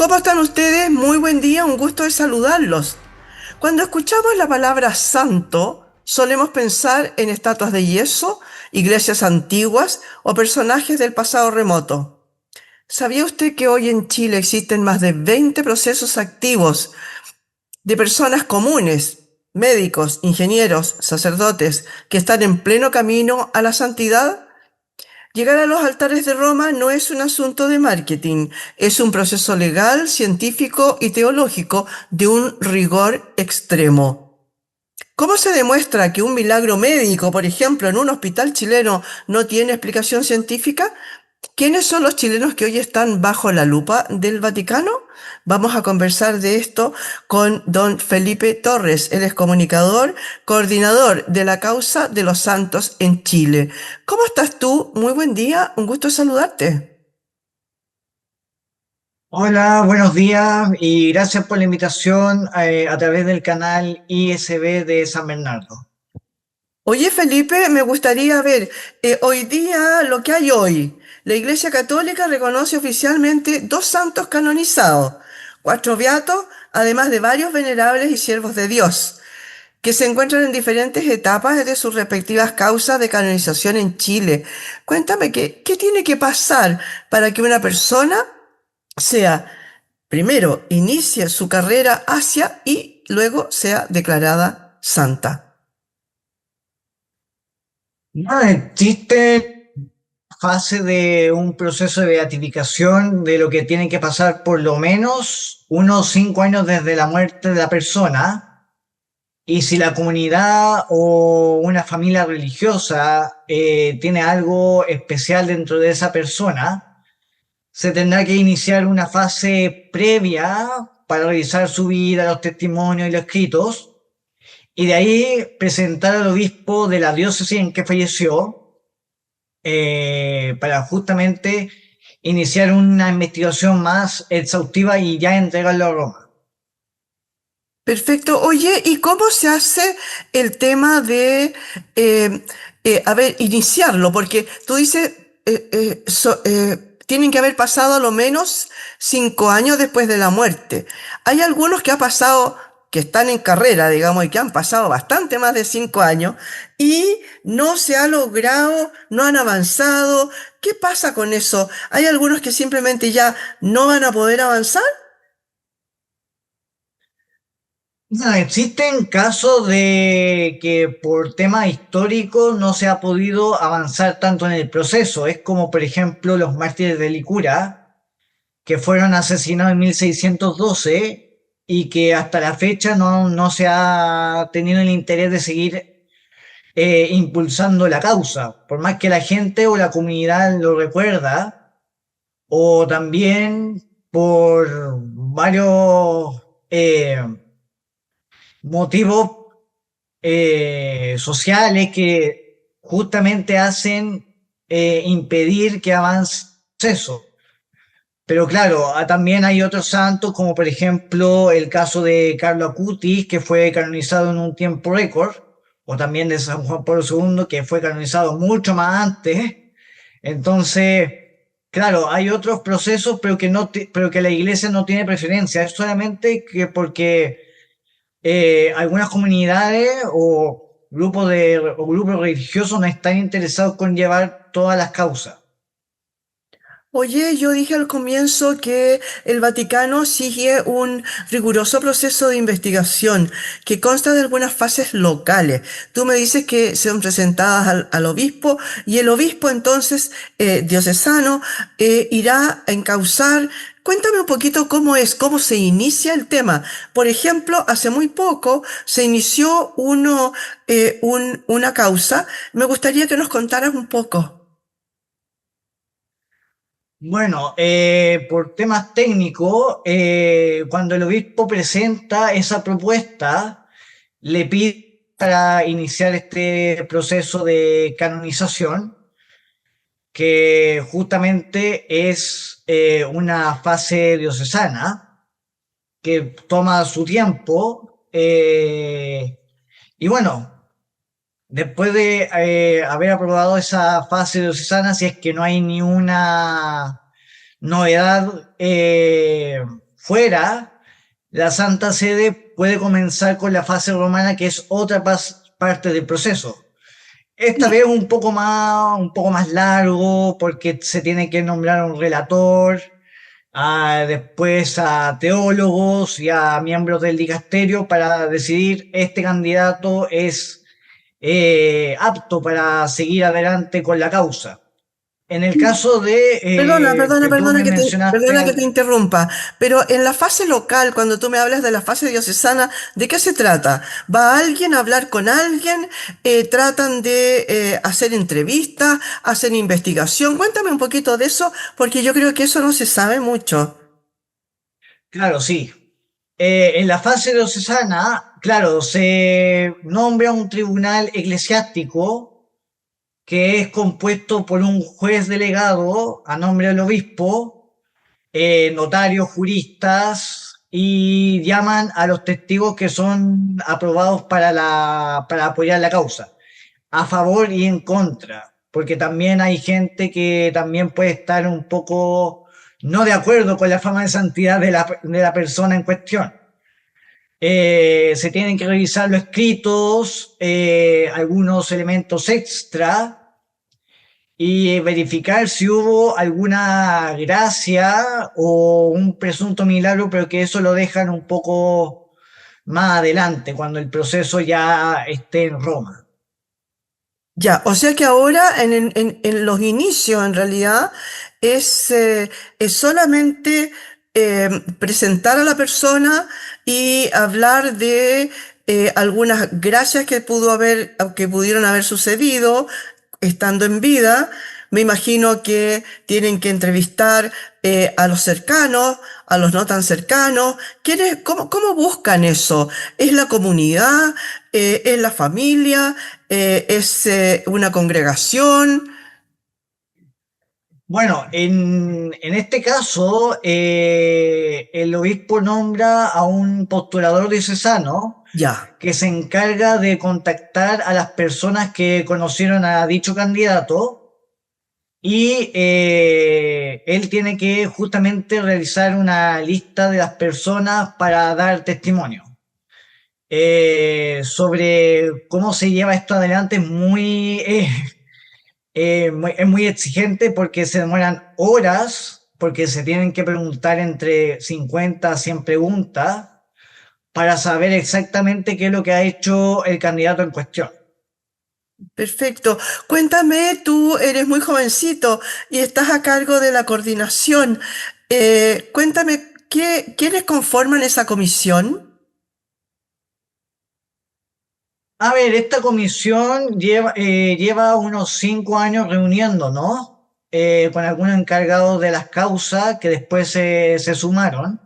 ¿Cómo están ustedes? Muy buen día, un gusto de saludarlos. Cuando escuchamos la palabra santo, solemos pensar en estatuas de yeso, iglesias antiguas o personajes del pasado remoto. ¿Sabía usted que hoy en Chile existen más de 20 procesos activos de personas comunes, médicos, ingenieros, sacerdotes, que están en pleno camino a la santidad? Llegar a los altares de Roma no es un asunto de marketing, es un proceso legal, científico y teológico de un rigor extremo. ¿Cómo se demuestra que un milagro médico, por ejemplo, en un hospital chileno, no tiene explicación científica? ¿Quiénes son los chilenos que hoy están bajo la lupa del Vaticano? Vamos a conversar de esto con don Felipe Torres. Él es comunicador, coordinador de la causa de los santos en Chile. ¿Cómo estás tú? Muy buen día, un gusto saludarte. Hola, buenos días y gracias por la invitación a través del canal ISB de San Bernardo. Oye, Felipe, me gustaría ver, hoy día, lo que hay hoy. La Iglesia Católica reconoce oficialmente dos santos canonizados, cuatro beatos, además de varios venerables y siervos de Dios, que se encuentran en diferentes etapas de sus respectivas causas de canonización en Chile. Cuéntame, ¿qué tiene que pasar para que una persona sea, primero, inicie su carrera hacia y luego sea declarada santa? No existe fase de un proceso de beatificación de lo que tiene que pasar por lo menos unos 5 años desde la muerte de la persona. Y si la comunidad o una familia religiosa tiene algo especial dentro de esa persona, se tendrá que iniciar una fase previa para revisar su vida, los testimonios y los escritos, y de ahí presentar al obispo de la diócesis en que falleció para justamente iniciar una investigación más exhaustiva y ya entregarlo a Roma. Perfecto. Oye, ¿y cómo se hace el tema de, a ver, iniciarlo? Porque tú dices, tienen que haber pasado a lo menos 5 años después de la muerte. Hay algunos que ha pasado, que están en carrera, digamos, y que han pasado bastante más de 5 años y no se ha logrado, no han avanzado. ¿Qué pasa con eso? ¿Hay algunos que simplemente ya no van a poder avanzar? Existen casos de que por temas históricos no se ha podido avanzar tanto en el proceso. Es como, por ejemplo, los mártires de Licura, que fueron asesinados en 1612 y que hasta la fecha no se ha tenido el interés de seguir impulsando la causa, por más que la gente o la comunidad lo recuerda, o también por varios motivos sociales que justamente hacen impedir que avance eso. Pero claro, también hay otros santos, como por ejemplo el caso de Carlo Acutis, que fue canonizado en un tiempo récord, o también de San Juan Pablo II, que fue canonizado mucho más antes. Entonces, claro, hay otros procesos, pero que, pero que la iglesia no tiene preferencia, es solamente que porque algunas comunidades o grupos religiosos no están interesados con llevar todas las causas. Oye, yo dije al comienzo que el Vaticano sigue un riguroso proceso de investigación que consta de algunas fases locales. Tú me dices que son presentadas al obispo y el obispo entonces diocesano irá a encauzar. Cuéntame un poquito cómo es, cómo se inicia el tema. Por ejemplo, hace muy poco se inició una causa. Me gustaría que nos contaras un poco. Bueno, por temas técnicos, cuando el obispo presenta esa propuesta, le pide para iniciar este proceso de canonización, que justamente es una fase diocesana que toma su tiempo. Y bueno, después de haber aprobado esa fase diocesana, si es que no hay ni una novedad fuera, la Santa Sede puede comenzar con la fase romana, que es otra parte del proceso. Esta Y, vez un poco más largo, porque se tiene que nombrar un relator, después a teólogos y a miembros del dicasterio para decidir este candidato es apto para seguir adelante con la causa. En el caso de que tú me mencionaste, perdona que te interrumpa, pero en la fase local, cuando tú me hablas de la fase diocesana, ¿de qué se trata? ¿Va alguien a hablar con alguien? ¿Tratan de hacer entrevistas, hacer investigación? Cuéntame un poquito de eso, porque yo creo que eso no se sabe mucho. claro, sí. En la fase diocesana, claro, se nombra un tribunal eclesiástico que es compuesto por un juez delegado a nombre del obispo, notarios, juristas, y llaman a los testigos que son aprobados para apoyar la causa, a favor y en contra, porque también hay gente que también puede estar un poco no de acuerdo con la fama de santidad de la persona en cuestión. Se tienen que revisar los escritos, algunos elementos extra y verificar si hubo alguna gracia o un presunto milagro, pero que eso lo dejan un poco más adelante, cuando el proceso ya esté en Roma. Ya, o sea que ahora en los inicios en realidad es solamente presentar a la persona y hablar de algunas gracias que pudieron haber sucedido estando en vida. Me imagino que tienen que entrevistar a los cercanos, a los no tan cercanos. ¿Cómo buscan eso? ¿Es la comunidad? ¿Es la familia? ¿Es una congregación? Bueno, en este caso, el obispo nombra a un postulador diocesano Ya, que se encarga de contactar a las personas que conocieron a dicho candidato y él tiene que justamente realizar una lista de las personas para dar testimonio. Sobre cómo se lleva esto adelante es muy exigente porque se demoran horas, porque se tienen que preguntar entre 50 a 100 preguntas para saber exactamente qué es lo que ha hecho el candidato en cuestión. perfecto. Cuéntame, tú eres muy jovencito y estás a cargo de la coordinación. Cuéntame, ¿quiénes conforman esa comisión? A ver, esta comisión lleva unos 5 años reuniéndonos con algunos encargados de las causas que después se sumaron.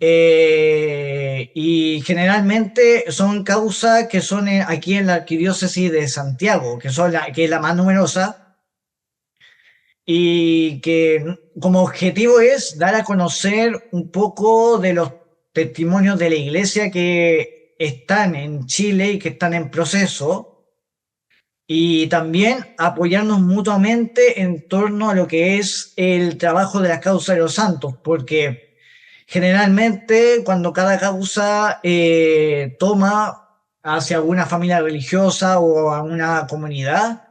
Y generalmente son causas que son aquí en la arquidiócesis de Santiago, que es la más numerosa, y que como objetivo es dar a conocer un poco de los testimonios de la iglesia que están en Chile y que están en proceso, y también apoyarnos mutuamente en torno a lo que es el trabajo de las causas de los santos, porque generalmente cuando cada causa toma hacia alguna familia religiosa o a una comunidad,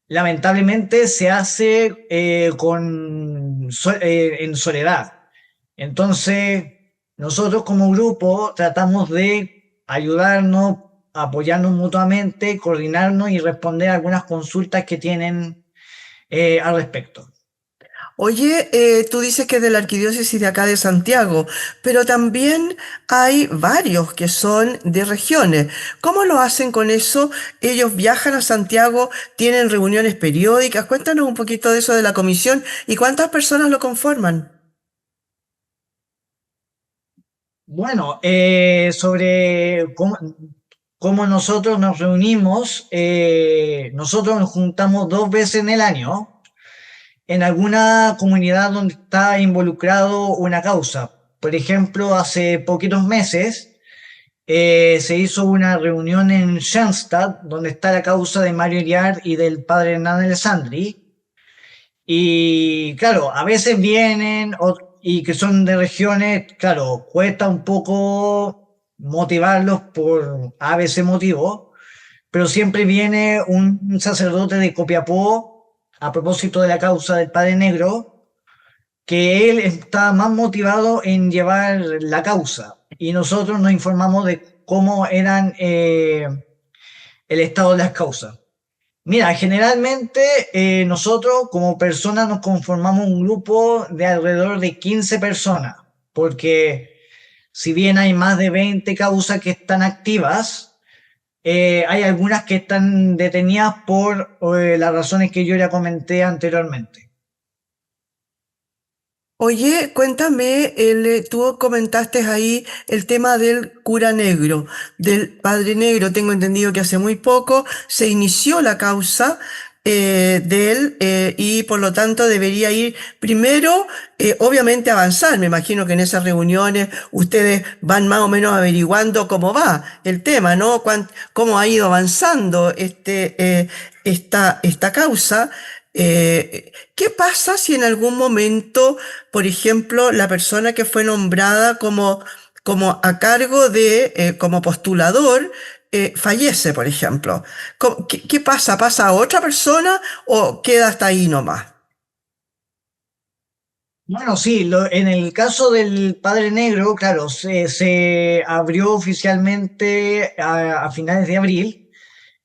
lamentablemente se hace en soledad. Entonces, nosotros como grupo tratamos de ayudarnos, apoyarnos mutuamente, coordinarnos y responder algunas consultas que tienen al respecto. Oye, tú dices que es de la arquidiócesis de acá de Santiago, pero también hay varios que son de regiones. ¿Cómo lo hacen con eso? Ellos viajan a Santiago, tienen reuniones periódicas. Cuéntanos un poquito de eso de la comisión y cuántas personas lo conforman. Bueno, sobre cómo nosotros nos reunimos, nosotros nos juntamos 2 veces en el año en alguna comunidad donde está involucrado una causa. Por ejemplo, hace poquitos meses se hizo una reunión en Schoenstatt, donde está la causa de Mario Iriart y del padre Hernán Alessandri. Y claro, a veces vienen y que son de regiones, claro, cuesta un poco motivarlos por ABC motivo, pero siempre viene un sacerdote de Copiapó a propósito de la causa del Padre Negro, que él está más motivado en llevar la causa y nosotros nos informamos de cómo eran el estado de las causas. Mira, generalmente nosotros como personas nos conformamos un grupo de alrededor de 15 personas, porque si bien hay más de 20 causas que están activas, hay algunas que están detenidas por las razones que yo ya comenté anteriormente. Oye, cuéntame, tú comentaste ahí el tema del cura negro, del padre negro. Tengo entendido que hace muy poco se inició la causa de él y por lo tanto debería ir primero, obviamente avanzar. Me imagino que en esas reuniones ustedes van más o menos averiguando cómo va el tema, ¿no? Cómo ha ido avanzando esta causa. ¿Qué pasa si en algún momento, por ejemplo, la persona que fue nombrada como a cargo como postulador, fallece, por ejemplo? ¿Qué pasa? ¿Pasa a otra persona o queda hasta ahí nomás? Bueno, sí, en el caso del Padre Negro, claro, se abrió oficialmente a finales de abril,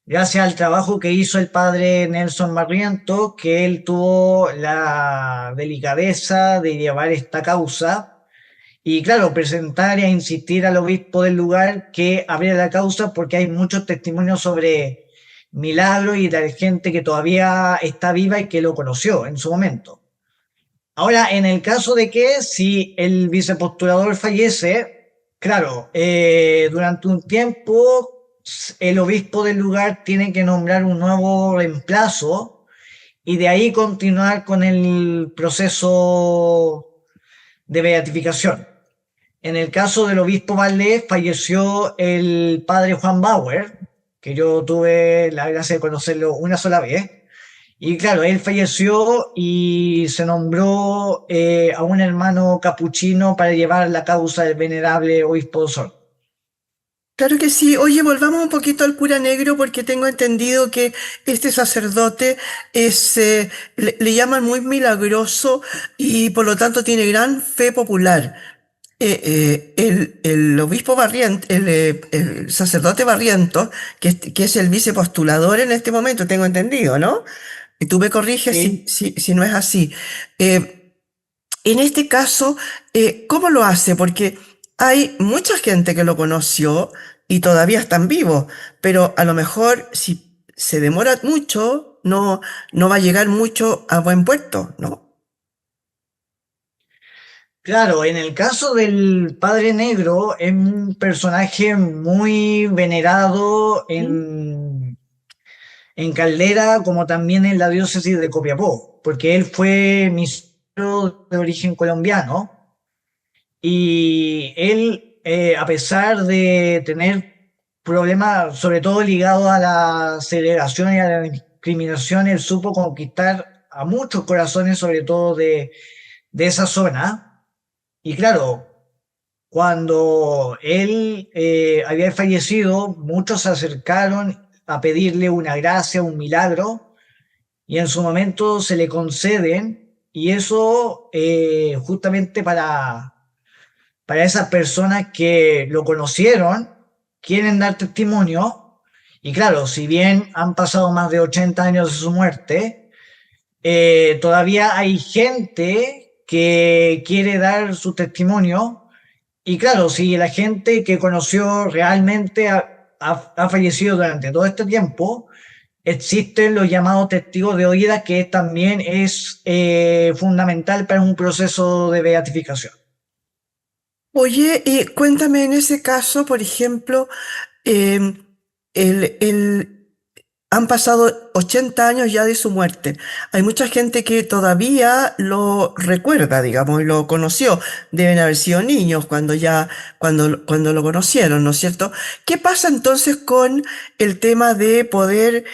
gracias al trabajo que hizo el padre Nelson Marriento, que él tuvo la delicadeza de llevar esta causa y, claro, presentar e insistir al obispo del lugar que abriera la causa porque hay muchos testimonios sobre milagros y de gente que todavía está viva y que lo conoció en su momento. Ahora, en el caso de que si el vicepostulador fallece, claro, durante un tiempo el obispo del lugar tiene que nombrar un nuevo reemplazo y de ahí continuar con el proceso de beatificación. En el caso del obispo Valdés falleció el padre Juan Bauer, que yo tuve la gracia de conocerlo una sola vez. Y claro, él falleció y se nombró a un hermano capuchino para llevar la causa del venerable obispo Sol. Claro que sí. Oye, volvamos un poquito al cura negro porque tengo entendido que este sacerdote le llaman muy milagroso y por lo tanto tiene gran fe popular. El obispo Barrientos, el sacerdote Barrientos, que es el vicepostulador en este momento, tengo entendido, ¿no? Y tú me corriges Sí, si no es así. Eh, en este caso, ¿cómo lo hace? Porque hay mucha gente que lo conoció y todavía están vivos, pero a lo mejor si se demora mucho, no va a llegar mucho a buen puerto, ¿no? claro, en el caso del Padre Negro es un personaje muy venerado ¿Mm? en Caldera como también en la diócesis de Copiapó, porque él fue misionero de origen colombiano y él, a pesar de tener problemas, sobre todo ligados a la segregación y a la discriminación, él supo conquistar a muchos corazones, sobre todo de esa zona. Y claro, cuando él había fallecido, muchos se acercaron a pedirle una gracia, un milagro, y en su momento se le conceden, y eso justamente para esas personas que lo conocieron, quieren dar testimonio, y claro, si bien han pasado más de 80 años de su muerte, todavía hay gente que quiere dar su testimonio, y claro, si la gente que conoció realmente ha fallecido durante todo este tiempo, existen los llamados testigos de oídas, que también es fundamental para un proceso de beatificación. Oye, y cuéntame en ese caso, por ejemplo, em, el, el- han pasado 80 años ya de su muerte. Hay mucha gente que todavía lo recuerda, digamos, y lo conoció. Deben haber sido niños cuando lo conocieron, ¿no es cierto? ¿Qué pasa entonces con el tema de poder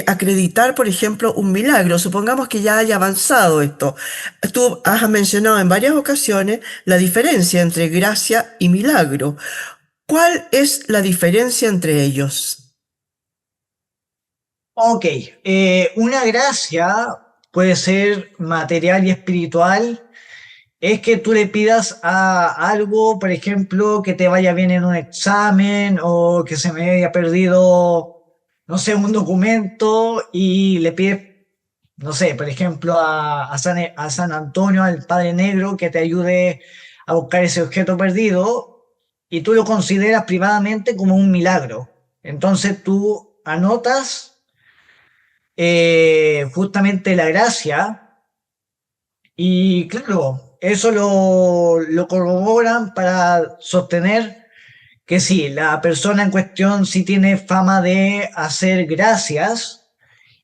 acreditar, por ejemplo, un milagro. Supongamos que ya haya avanzado esto. Tú has mencionado en varias ocasiones la diferencia entre gracia y milagro. ¿Cuál es la diferencia entre ellos? Ok, una gracia puede ser material y espiritual. Es que tú le pidas a algo, por ejemplo, que te vaya bien en un examen o que se me haya perdido, no sé, un documento y le pides, no sé, por ejemplo, a San Antonio, al Padre Negro, que te ayude a buscar ese objeto perdido y tú lo consideras privadamente como un milagro. Entonces tú anotas justamente la gracia y claro, eso lo corroboran para sostener que sí, la persona en cuestión sí tiene fama de hacer gracias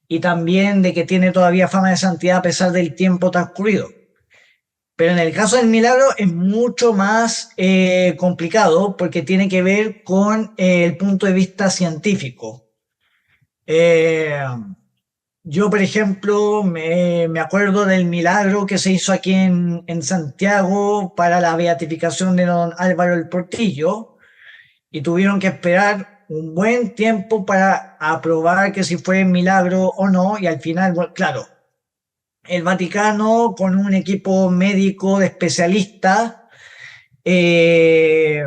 y también de que tiene todavía fama de santidad a pesar del tiempo transcurrido. Pero en el caso del milagro es mucho más complicado porque tiene que ver con el punto de vista científico. Eh, Yo, por ejemplo, me acuerdo del milagro que se hizo aquí en Santiago para la beatificación de don Álvaro el Portillo y tuvieron que esperar un buen tiempo para aprobar que si fue milagro o no y al final, bueno, claro, el Vaticano con un equipo médico de especialistas eh,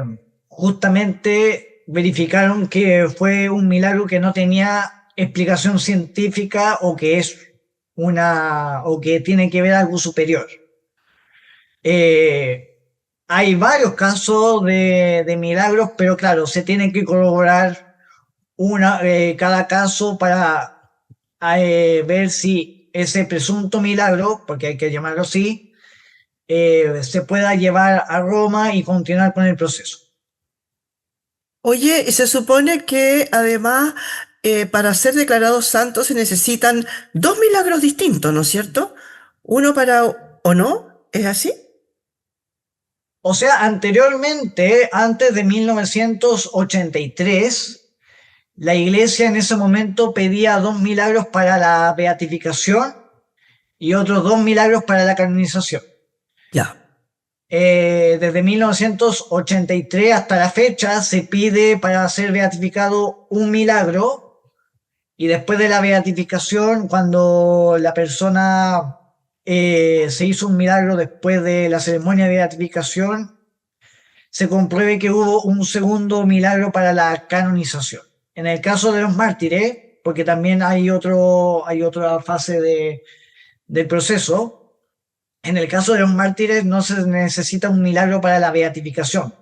justamente verificaron que fue un milagro que no tenía explicación científica o que es o que tiene que ver algo superior. Eh, Hay varios casos de milagros, pero claro, se tiene que corroborar cada caso para ver si ese presunto milagro, porque hay que llamarlo así, se pueda llevar a Roma y continuar con el proceso. Oye, y se supone que además para ser declarados santos se necesitan dos milagros distintos, ¿no es cierto? Uno para, ¿o no? ¿Es así? O sea, anteriormente, antes de 1983, la iglesia en ese momento pedía dos milagros para la beatificación y otros dos milagros para la canonización. Ya. Desde 1983 hasta la fecha se pide para ser beatificado un milagro y después de la beatificación, cuando la persona se hizo un milagro después de la ceremonia de beatificación, se compruebe que hubo un segundo milagro para la canonización. En el caso de los mártires, porque también hay otra fase del proceso, en el caso de los mártires no se necesita un milagro para la beatificación,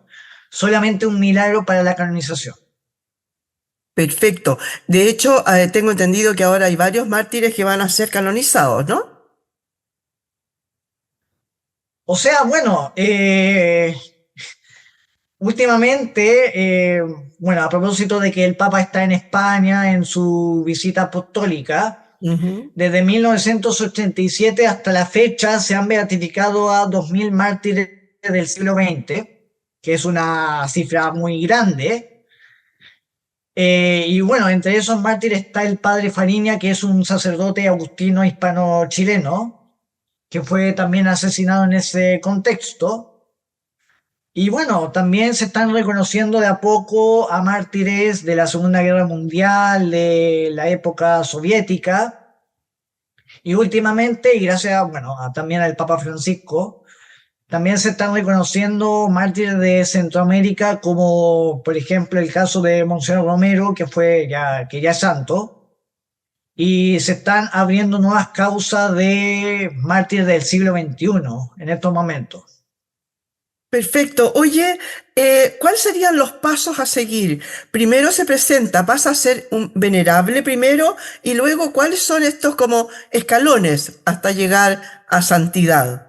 solamente un milagro para la canonización. Perfecto. De hecho, tengo entendido que ahora hay varios mártires que van a ser canonizados, ¿no? O sea, bueno, últimamente, bueno, a propósito de que el Papa está en España en su visita apostólica, Ujú. desde 1987 hasta la fecha se han beatificado a 2000 mártires del siglo XX, que es una cifra muy grande. Y bueno, entre esos mártires está el padre Fariña, que es un sacerdote agustino hispano-chileno, que fue también asesinado en ese contexto. Y bueno, también se están reconociendo de a poco a mártires de la Segunda Guerra Mundial, de la época soviética, y últimamente, y gracias, bueno, también al Papa Francisco, también se están reconociendo mártires de Centroamérica, como por ejemplo el caso de Monseñor Romero, que ya es santo, y se están abriendo nuevas causas de mártires del siglo XXI en estos momentos. Perfecto. Oye, ¿cuáles serían los pasos a seguir? Primero se presenta, pasa a ser un venerable primero y luego ¿cuáles son estos como escalones hasta llegar a santidad?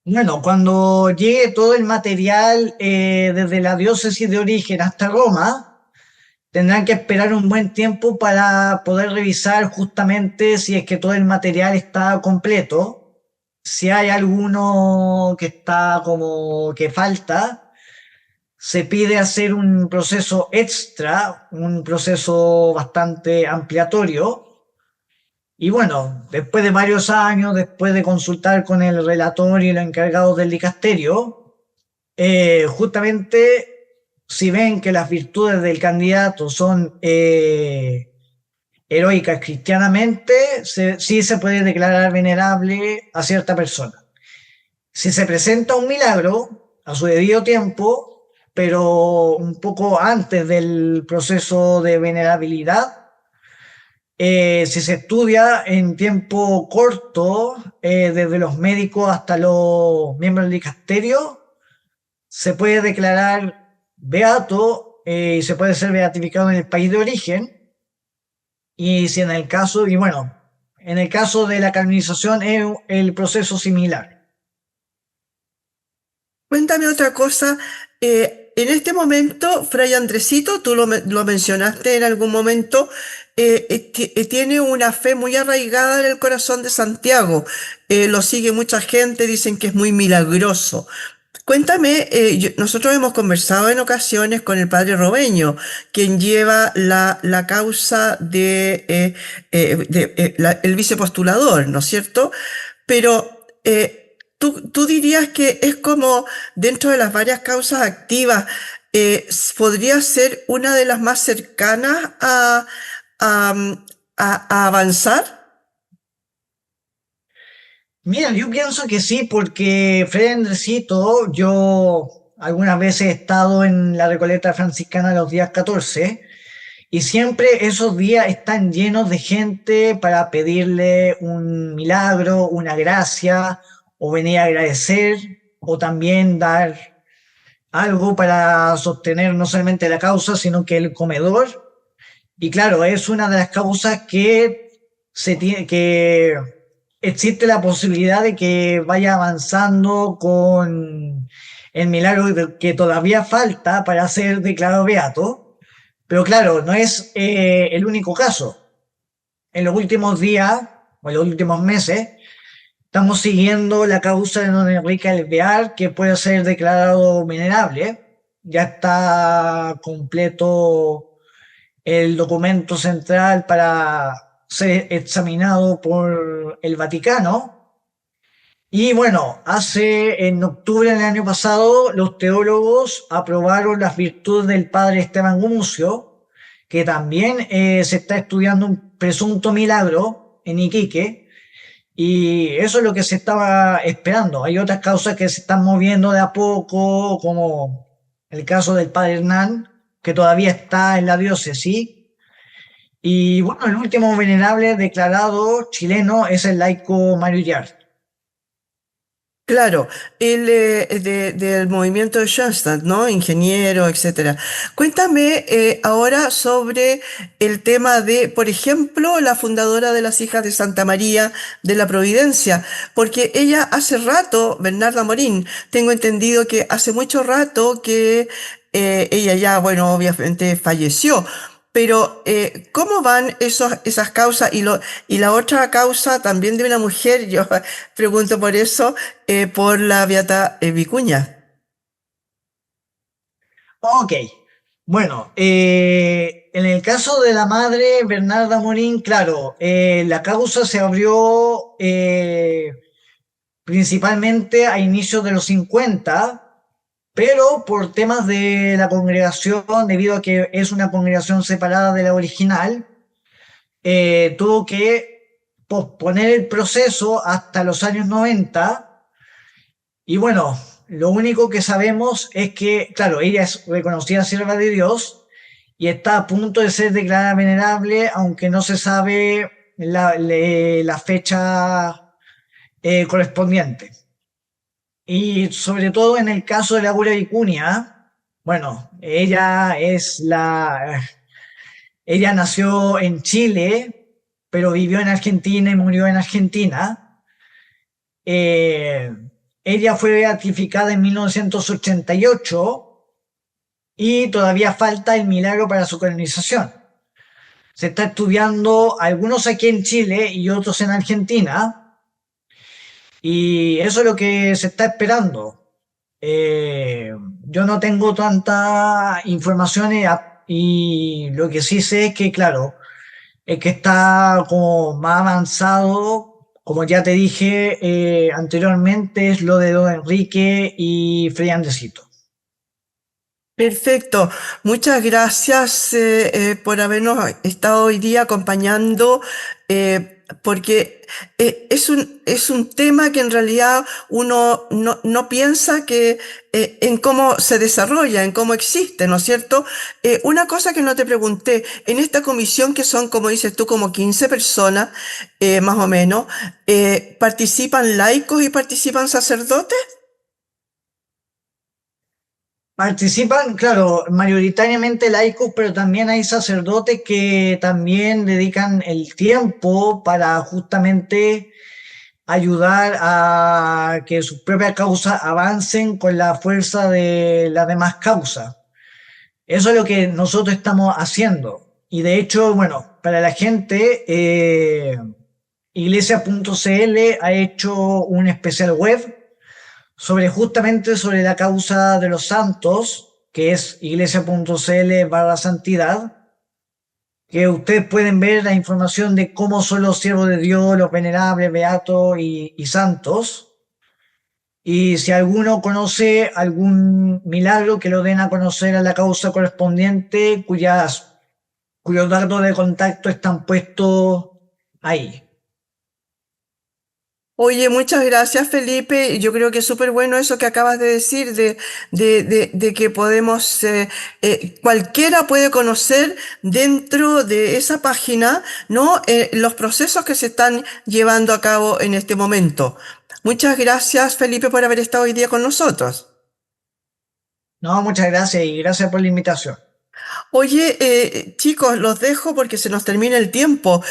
Bueno, cuando llegue todo el material desde la diócesis de origen hasta Roma, tendrán que esperar un buen tiempo para poder revisar justamente si es que todo el material está completo, si hay alguno que está como que falta. se pide hacer un proceso extra, un proceso bastante ampliatorio. Y bueno, después de varios años, después de consultar con el relator y los encargados del dicasterio, justamente si ven que las virtudes del candidato son heroicas cristianamente, sí se puede declarar venerable a cierta persona. Si se presenta un milagro a su debido tiempo, pero un poco antes del proceso de venerabilidad, si se estudia en tiempo corto, desde los médicos hasta los miembros del dicasterio, se puede declarar beato y se puede ser beatificado en el país de origen. Y si en el caso, y bueno, en el caso de la canonización es el proceso similar. Cuéntame otra cosa. En este momento, Fray Andresito, tú lo mencionaste en algún momento, tiene una fe muy arraigada en el corazón de Santiago. Lo sigue mucha gente, dicen que es muy milagroso. Cuéntame, nosotros hemos conversado en ocasiones con el padre Robeño, quien lleva la causa el vicepostulador, ¿no es cierto? Pero tú dirías que es como dentro de las varias causas activas, podría ser una de las más cercanas a, a avanzar. Mira, yo pienso que sí, porque Fray Andresito, yo algunas veces he estado en la Recoleta Franciscana los días 14 y siempre esos días están llenos de gente para pedirle un milagro, una gracia, o venir a agradecer, o también dar algo para sostener no solamente la causa, sino que el comedor. Y claro, es una de las causas que que existe la posibilidad de que vaya avanzando con el milagro que todavía falta para ser declarado beato. Pero claro, no es el único caso. En los últimos días o en los últimos meses estamos siguiendo la causa de don Enrique Alvear, que puede ser declarado venerable. Ya está completo el documento central para ser examinado por el Vaticano. Y bueno, en octubre del año pasado, los teólogos aprobaron las virtudes del padre Esteban Gumucio, que también se está estudiando un presunto milagro en Iquique, y eso es lo que se estaba esperando. Hay otras causas que se están moviendo de a poco, como el caso del padre Hernán, que todavía está en la diócesis. Y bueno, el último venerable declarado chileno es el laico Mario Yard. Claro, del movimiento de Schoenstatt, ¿no? Ingeniero, etcétera. Cuéntame ahora sobre el tema de, por ejemplo, la fundadora de las Hijas de Santa María de la Providencia, porque ella hace rato, Bernarda Morín, tengo entendido que hace mucho rato que ella ya, bueno, obviamente falleció. Pero, ¿cómo van esas causas? Y la otra causa también de una mujer, yo pregunto por eso, por la Beata Vicuña. Ok, bueno, en el caso de la madre Bernarda Morín, claro, la causa se abrió principalmente a inicios de los 50, pero por temas de la congregación, debido a que es una congregación separada de la original, tuvo que posponer el proceso hasta los años 90. Y bueno, lo único que sabemos es que, claro, ella es reconocida sierva de Dios y está a punto de ser declarada venerable, aunque no se sabe la fecha correspondiente. Y sobre todo en el caso de la Laura Vicuña, bueno, ella nació en Chile, pero vivió en Argentina y murió en Argentina. Eh, Ella fue beatificada en 1988 y todavía falta el milagro para su canonización. Se está estudiando algunos aquí en Chile y otros en Argentina, y eso es lo que se está esperando. Eh, yo no tengo tanta información y lo que sí sé es que, claro, el que está como más avanzado, como ya te dije anteriormente, es lo de Don Enrique y Fray Andresito. Perfecto. Muchas gracias por habernos estado hoy día acompañando, porque es un tema que en realidad uno no piensa que en cómo se desarrolla, en cómo existe, ¿no es cierto? Una cosa que no te pregunté, en esta comisión que son, como dices tú, como 15 personas, más o menos, ¿participan laicos y participan sacerdotes? Participan, claro, mayoritariamente laicos, pero también hay sacerdotes que también dedican el tiempo para justamente ayudar a que sus propias causas avancen con la fuerza de las demás causas. Eso es lo que nosotros estamos haciendo. Y de hecho, bueno, para la gente, iglesia.cl ha hecho un especial web sobre justamente sobre la causa de los santos, que es iglesia.cl/santidad, que ustedes pueden ver la información de cómo son los siervos de Dios, los venerables, beatos y santos. Y si alguno conoce algún milagro, que lo den a conocer a la causa correspondiente, cuyos datos de contacto están puestos ahí. Oye, muchas gracias, Felipe. Yo creo que es súper bueno eso que acabas de decir, de que podemos, cualquiera puede conocer dentro de esa página, ¿no? Los procesos que se están llevando a cabo en este momento. Muchas gracias, Felipe, por haber estado hoy día con nosotros. No, muchas gracias y gracias por la invitación. Oye, chicos, los dejo porque se nos termina el tiempo.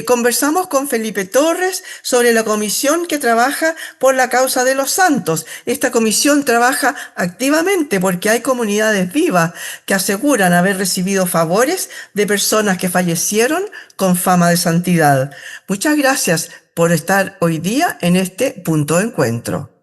Conversamos con Felipe Torres sobre la comisión que trabaja por la causa de los santos. Esta comisión trabaja activamente porque hay comunidades vivas que aseguran haber recibido favores de personas que fallecieron con fama de santidad. Muchas gracias por estar hoy día en este punto de encuentro.